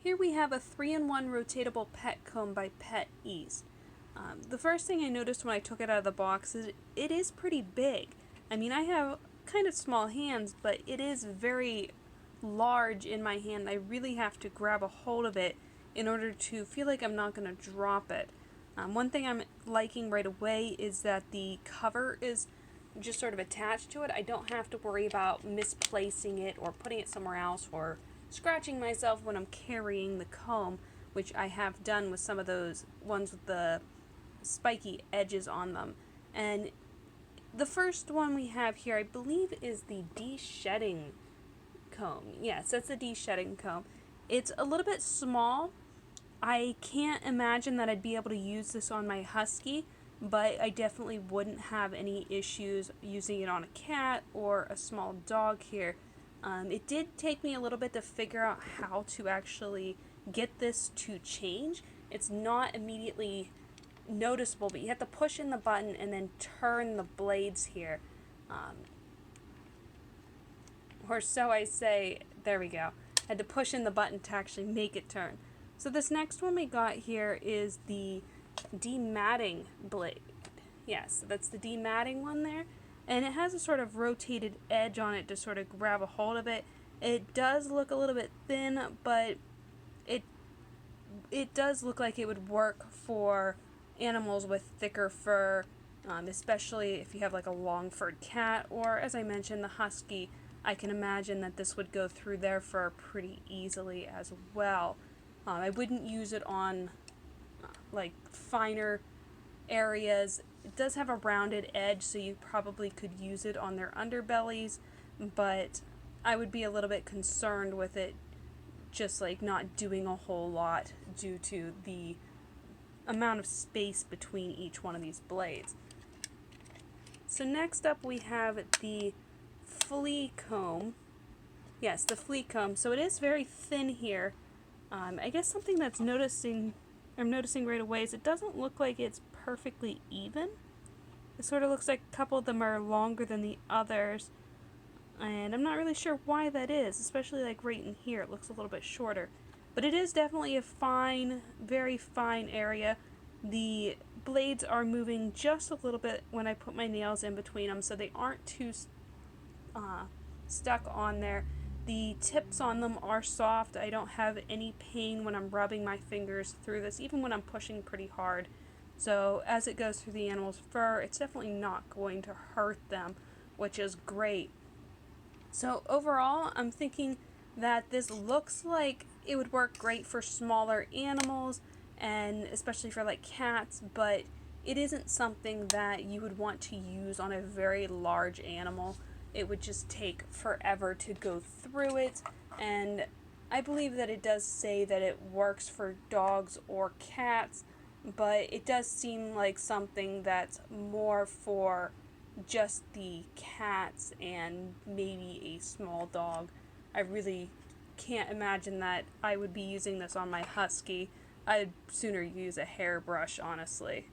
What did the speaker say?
Here we have a 3-in-1 rotatable pet comb by Peteast. The first thing I noticed when I took it out of the box is it is pretty big. I mean, I have kind of small hands, but it is very large in my hand. I really have to grab a hold of it in order to feel like I'm not going to drop it. One thing I'm liking right away is that the cover is just sort of attached to it. I don't have to worry about misplacing it or putting it somewhere else or scratching myself when I'm carrying the comb, which I have done with some of those ones with the spiky edges on them. And the first one we have here, I believe, is the de-shedding comb. Yes, that's the de-shedding comb. It's a little bit small. I can't imagine that I'd be able to use this on my husky, but I definitely wouldn't have any issues using it on a cat or a small dog here. It did take me a little bit to figure out how to actually get this to change. It's not immediately noticeable, but you have to push in the button and then turn the blades here. Or so I say. There we go. I had to push in the button to actually make it turn. So this next one we got here is the dematting blade. Yes, so that's the dematting one there. And it has a sort of rotated edge on it to sort of grab a hold of it. It does look a little bit thin, but it does look like it would work for animals with thicker fur, especially if you have like a long-furred cat, or as I mentioned, the husky. I can imagine that this would go through their fur pretty easily as well. I wouldn't use it on like finer areas. It does have a rounded edge, so you probably could use it on their underbellies, but I would be a little bit concerned with it just like not doing a whole lot due to the amount of space between each one of these blades. So next up we have the flea comb. Yes, the flea comb. So it is very thin here. I guess something that's I'm noticing right away is it doesn't look like it's perfectly even. It sort of looks like a couple of them are longer than the others, and I'm not really sure why that is, especially like right in here it looks a little bit shorter. But it is definitely a fine, very fine area. The blades are moving just a little bit when I put my nails in between them, so they aren't too stuck on there. The tips on them are soft. I don't have any pain when I'm rubbing my fingers through this, even when I'm pushing pretty hard. So as it goes through the animal's fur, it's definitely not going to hurt them, which is great. So overall, I'm thinking that this looks like it would work great for smaller animals, and especially for like cats, but it isn't something that you would want to use on a very large animal. It would just take forever to go through it, and I believe that it does say that it works for dogs or cats, but it does seem like something that's more for just the cats and maybe a small dog. I really can't imagine that I would be using this on my husky. I'd sooner use a hairbrush, honestly.